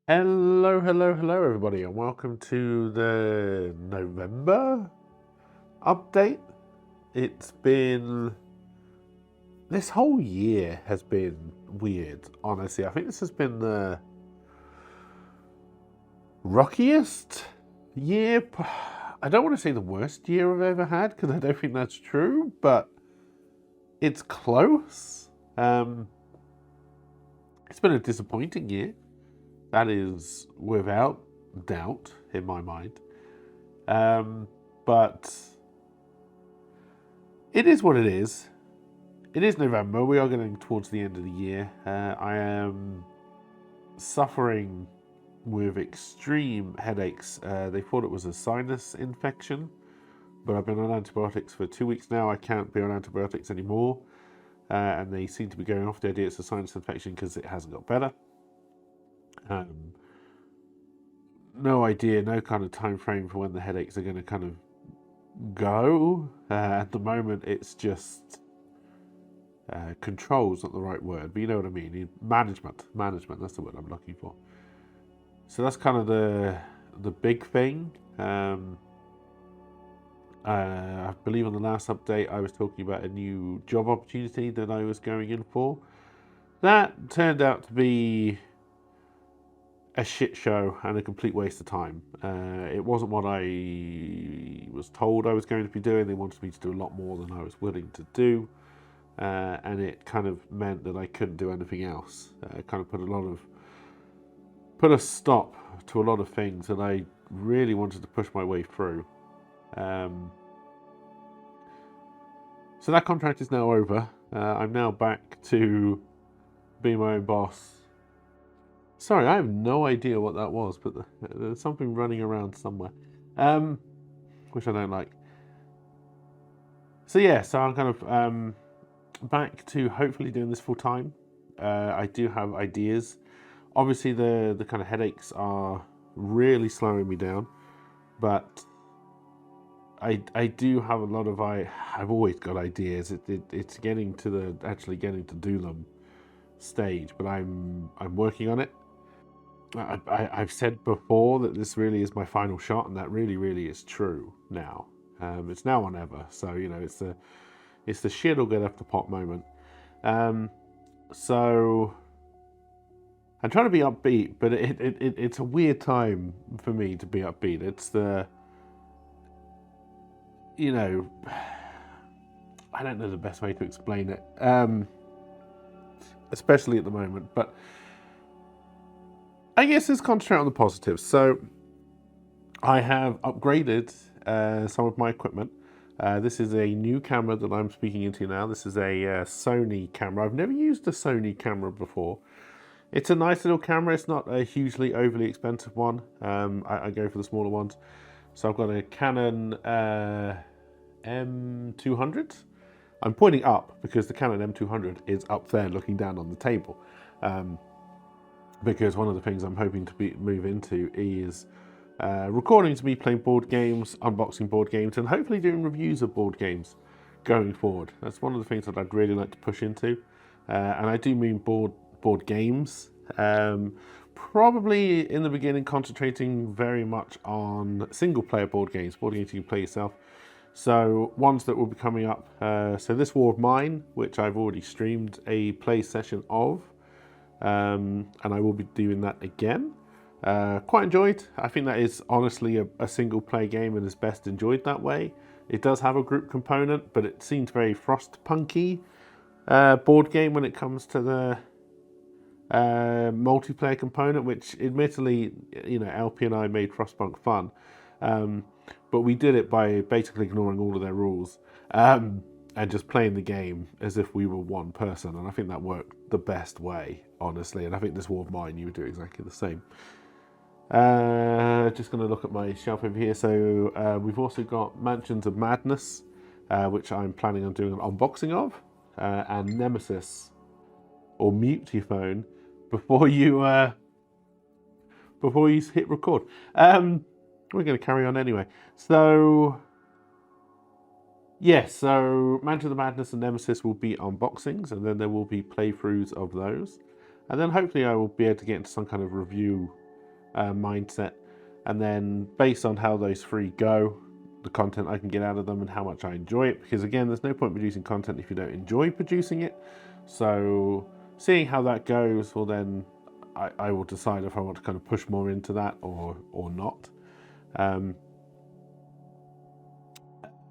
Hello, hello, hello, everybody, and welcome to the November update. It's been this whole year has been weird, honestly. I think this has been the rockiest year. I don't want to say the worst year I've ever had because I don't think that's true, but it's close. It's been a disappointing year. That is without doubt in my mind. But it is what it is. It is November. We are getting towards the end of the year. I am suffering with extreme headaches. They thought it was a sinus infection, but I've been on antibiotics for 2 weeks now. I can't be on antibiotics anymore. And they seem to be going off the idea it's a sinus infection because it hasn't got better. No idea, no kind of time frame for when the headaches are going to kind of go. At the moment, it's just control's not the right word, but you know what I mean. Management, that's the word I'm looking for. So that's kind of the big thing. I believe on the last update I was talking about a new job opportunity that I was going in for. That turned out to be a shit show and a complete waste of time. It wasn't what I was told I was going to be doing. They wanted me to do a lot more than I was willing to do. And it kind of meant that I couldn't do anything else. It kind of put a stop to a lot of things that I really wanted to push my way through. So that contract is now over. I'm now back to being my own boss. Sorry, I have no idea what that was, but there's something running around somewhere, which I don't like. So yeah, so I'm kind of back to hopefully doing this full time. I do have ideas. Obviously, the kind of headaches are really slowing me down, but I do have a lot of I've always got ideas. It's getting to the actually getting to do them stage, but I'm working on it. I've said before that this really is my final shot, and that really is true now. It's now or never. So you know, it's the shit will get off the pot moment. So I'm trying to be upbeat, but it's a weird time for me to be upbeat. It's you know, I don't know the best way to explain it, especially at the moment. But I guess let's concentrate on the positives. So I have upgraded some of my equipment. This is a new camera that I'm speaking into now. This is a Sony camera. I've never used a Sony camera before. It's a nice little camera. It's not a hugely overly expensive one. I go for the smaller ones. So I've got a Canon M200. I'm pointing up because the Canon M200 is up there looking down on the table. Because one of the things I'm hoping to move into is recording to me playing board games, unboxing board games, and hopefully doing reviews of board games going forward. That's one of the things that I'd really like to push into. And I do mean board games. Probably in the beginning concentrating very much on single player board games you can play yourself. So ones that will be coming up. So this War of Mine, which I've already streamed a play session of. And I will be doing that again. Quite enjoyed. I think that is honestly a single play game and is best enjoyed that way. It does have a group component, but it seems very Frostpunky board game when it comes to the multiplayer component, which admittedly, you know, LP and I made Frostpunk fun. But we did it by basically ignoring all of their rules and just playing the game as if we were one person. And I think that worked the best way, honestly. And I think this War of Mine, you would do exactly the same. Just going to look at my shelf over here. So we've also got Mansions of Madness, which I'm planning on doing an unboxing of, and Nemesis, or Mute Your Phone, before you hit record. We're going to carry on anyway. So, yes, so Mansion of Madness and Nemesis will be unboxings, and then there will be playthroughs of those. And then hopefully I will be able to get into some kind of review mindset. And then based on how those three go, the content I can get out of them and how much I enjoy it. Because again, there's no point producing content if you don't enjoy producing it. So seeing how that goes, well then I will decide if I want to kind of push more into that or not.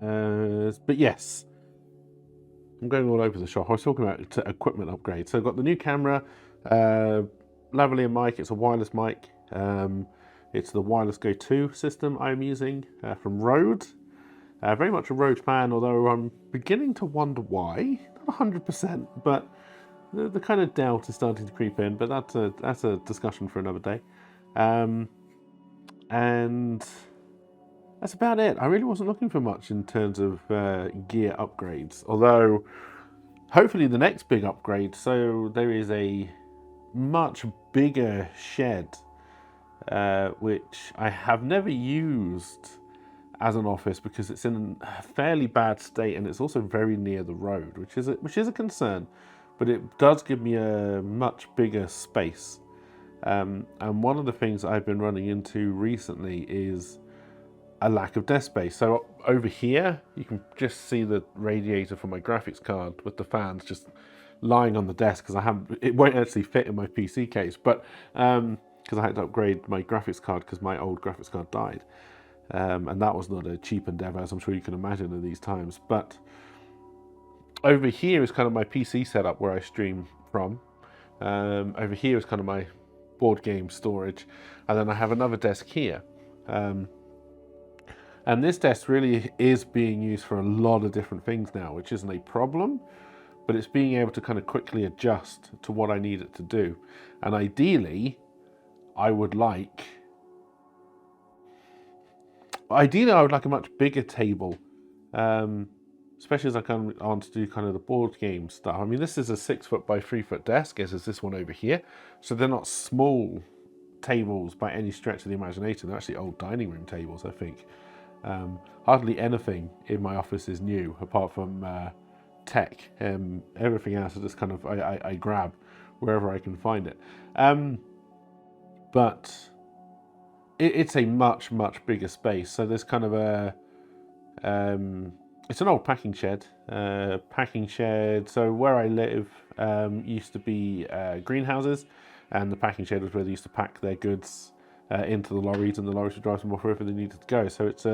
But yes, I'm going all over the shop. I was talking about equipment upgrades. So I've got the new camera, lavalier mic. It's a wireless mic. It's the Wireless Go 2 system I'm using from Rode. Very much a Rode fan, although I'm beginning to wonder why. Not 100%, but the kind of doubt is starting to creep in. But that's a discussion for another day. And that's about it. I really wasn't looking for much in terms of gear upgrades. Although, hopefully the next big upgrade. So there is a much bigger shed, which I have never used as an office because it's in a fairly bad state and it's also very near the road, which is a concern. But it does give me a much bigger space. And one of the things I've been running into recently is a lack of desk space. So over here, you can just see the radiator for my graphics card with the fans just lying on the desk because it won't actually fit in my PC case, but because I had to upgrade my graphics card because my old graphics card died. And that was not a cheap endeavor, as I'm sure you can imagine in these times. But over here is kind of my PC setup where I stream from. Over here is kind of my board game storage. And then I have another desk here. And this desk really is being used for a lot of different things now, which isn't a problem, but it's being able to kind of quickly adjust to what I need it to do. And ideally, I would like a much bigger table, especially as I come on to do kind of the board game stuff. I mean, this is a 6 foot by 3 foot desk, as is this one over here. So they're not small tables by any stretch of the imagination. They're actually old dining room tables, I think. Hardly anything in my office is new apart from tech. Everything else is just kind of I grab wherever I can find it. But it's a much bigger space. So there's kind of a it's an old packing shed. So where I live used to be greenhouses, and the packing shed was where they used to pack their goods into the lorries, and the lorries would drive them off wherever they needed to go. So it's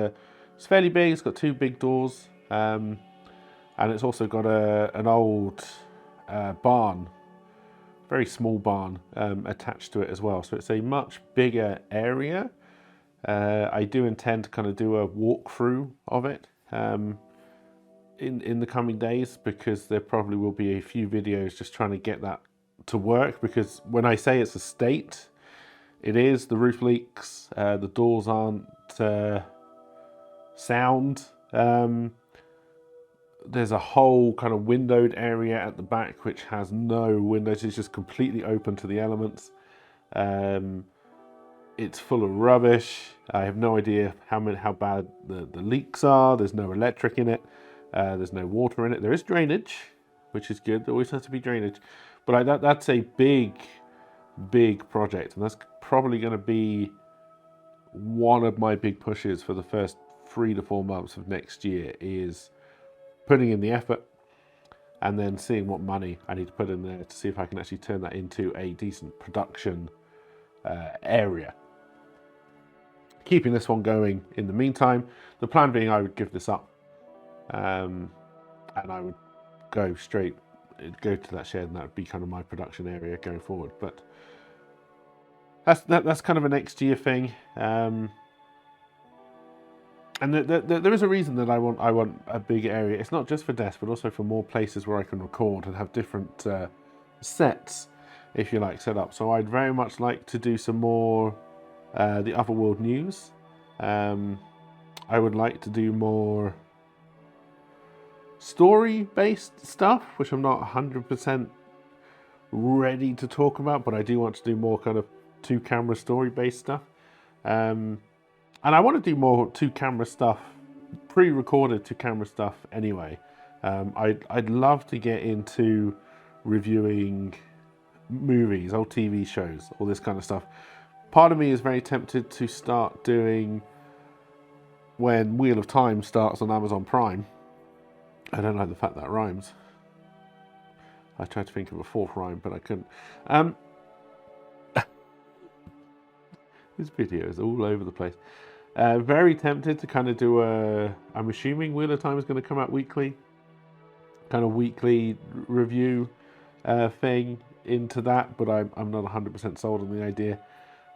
fairly big. It's got 2 big doors, and it's also got an old barn, very small barn attached to it as well. So it's a much bigger area. I do intend to kind of do a walkthrough of it in the coming days, because there probably will be a few videos just trying to get that to work. Because when I say it's a state, it is. The roof leaks, the doors aren't sound. There's a whole kind of windowed area at the back which has no windows. It's just completely open to the elements. It's full of rubbish. I have no idea how bad the leaks are. There's no electric in it. There's no water in it. There is drainage, which is good. There always has to be drainage. But that's a big project, and that's probably going to be one of my big pushes for the first 3 to 4 months of next year, is putting in the effort and then seeing what money I need to put in there to see if I can actually turn that into a decent production area. Keeping this one going in the meantime. The plan being I would give this up and I would go to that shed, and that would be kind of my production area going forward. But that's kind of a next year thing. And there is a reason that I want a big area. It's not just for desks, but also for more places where I can record and have different sets, if you like, set up. So I'd very much like to do some more the Otherworld news. I would like to do more story-based stuff, which I'm not 100% ready to talk about, but I do want to do more kind of 2-camera story-based stuff. And I want to do more 2-camera stuff, pre-recorded 2-camera stuff anyway. I'd love to get into reviewing movies, old TV shows, all this kind of stuff. Part of me is very tempted to start doing when Wheel of Time starts on Amazon Prime. I don't like the fact that rhymes. I tried to think of a fourth rhyme, but I couldn't. This video is all over the place. Very tempted to kind of do I'm assuming Wheel of Time is going to come out weekly. Kind of weekly review thing into that, but I'm not 100% sold on the idea.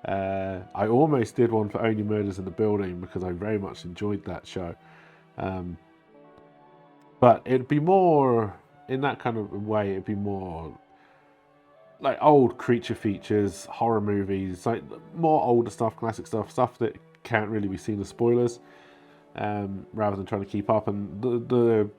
I almost did one for Only Murders in the Building because I very much enjoyed that show. But it'd be more, in that kind of way, it'd be more like old creature features, horror movies, like more older stuff, classic stuff that can't really be seen as spoilers, rather than trying to keep up. And the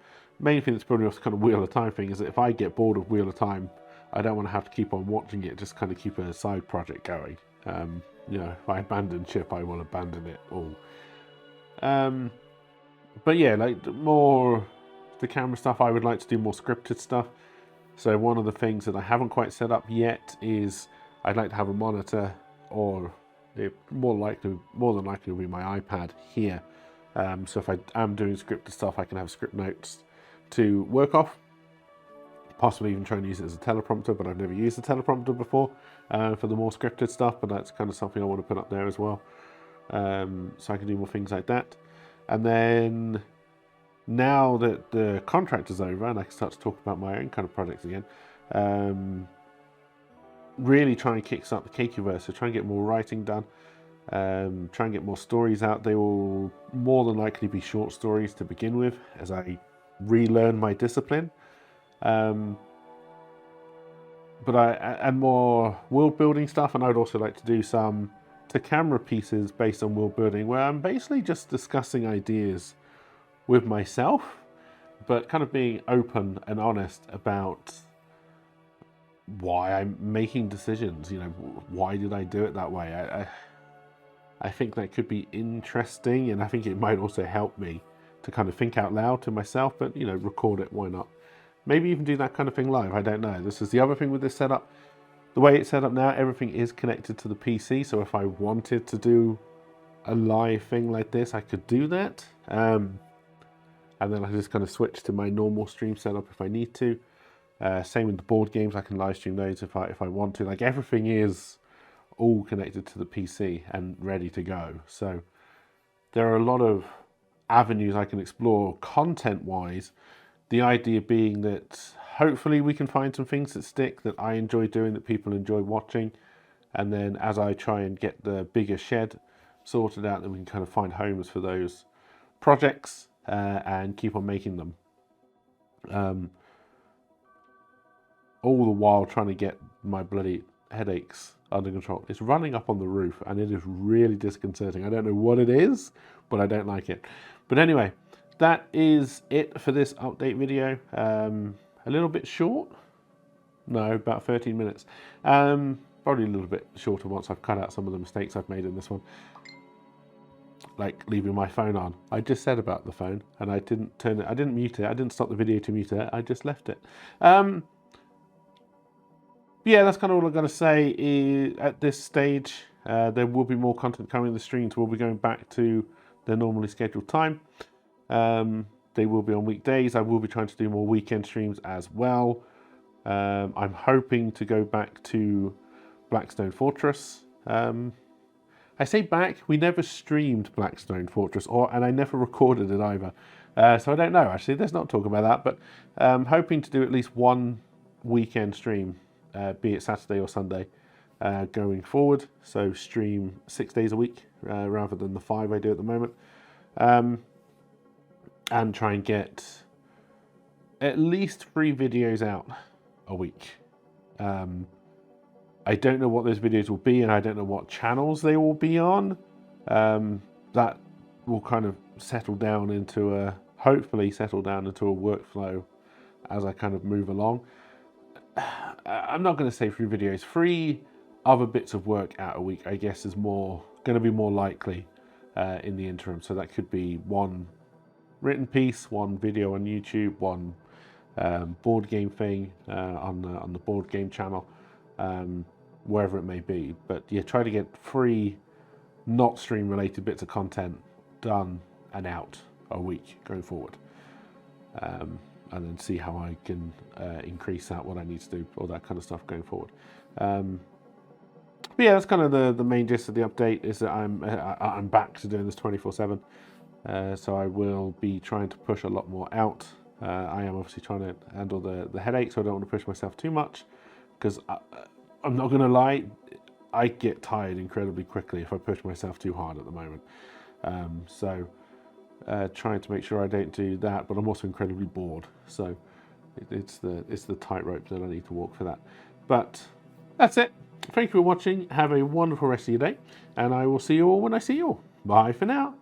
main thing that's putting off the kind of Wheel of Time thing is that if I get bored of Wheel of Time, I don't want to have to keep on watching it, just kind of keep a side project going. You know, if I abandon ship, I will abandon it all. But yeah, like more the camera stuff, I would like to do more scripted stuff. So one of the things that I haven't quite set up yet is I'd like to have a monitor, or it more than likely will be my iPad here. So if I am doing scripted stuff, I can have script notes to work off. Possibly even try and use it as a teleprompter, but I've never used a teleprompter before for the more scripted stuff, but that's kind of something I want to put up there as well. So I can do more things like that. And then now that the contract is over and I can start to talk about my own kind of projects again, really try and kickstart the Keikuverse, so try and get more writing done, try and get more stories out. They will more than likely be short stories to begin with as I relearn my discipline. But and more world building stuff, and I'd also like to do some to camera pieces based on world building where I'm basically just discussing ideas with myself, but kind of being open and honest about why I'm making decisions. You know, why did I do it that way? I think that could be interesting, and I think it might also help me to kind of think out loud to myself, but you know, record it, why not? Maybe even do that kind of thing live, I don't know. This is the other thing with this setup. The way it's set up now, everything is connected to the PC, so if I wanted to do a live thing like this, I could do that. And then I just kind of switch to my normal stream setup if I need to. Same with the board games, I can live stream those if I want to. Like, everything is all connected to the PC and ready to go. So there are a lot of avenues I can explore content-wise. The idea being that hopefully we can find some things that stick, that I enjoy doing, that people enjoy watching. And then as I try and get the bigger shed sorted out, then we can kind of find homes for those projects and keep on making them. All the while trying to get my bloody headaches under control. It's running up on the roof and it is really disconcerting. I don't know what it is, but I don't like it. But anyway, that is it for this update video. A little bit short. No, about 13 minutes. Probably a little bit shorter once I've cut out some of the mistakes I've made in this one. Like leaving my phone on. I just said about the phone and I didn't turn it, I didn't mute it, I didn't stop the video to mute it, I just left it. Yeah, that's kind of all I've got to say at this stage. There will be more content coming. The streams will be going back to their normally scheduled time. They will be on weekdays. I will be trying to do more weekend streams as well. I'm hoping to go back to Blackstone Fortress. I say back, we never streamed Blackstone Fortress, and I never recorded it either. So I don't know, actually, let's not talk about that, but I'm hoping to do at least one weekend stream, be it Saturday or Sunday, going forward. So stream 6 days a week, rather than the 5 I do at the moment. And try and get at least 3 videos out a week. I don't know what those videos will be, and I don't know what channels they will be on. That will kind of settle down into hopefully settle down into a workflow as I kind of move along. I'm not going to say 3 videos. 3 other bits of work out a week, I guess, is going to be more likely in the interim. So that could be 1 written piece, 1 video on YouTube, 1 board game thing on the board game channel. wherever it may be. But yeah, try to get 3 not stream related bits of content done and out a week going forward. And then see how I can increase that, what I need to do, all that kind of stuff going forward. But yeah, that's kind of the main gist of the update, is that I'm back to doing this 24/7. So I will be trying to push a lot more out. I am obviously trying to handle the headache, so I don't want to push myself too much, because I'm not going to lie, I get tired incredibly quickly if I push myself too hard at the moment. So trying to make sure I don't do that, but I'm also incredibly bored. So it's the tightrope that I need to walk for that. But that's it. Thank you for watching. Have a wonderful rest of your day, and I will see you all when I see you all. Bye for now.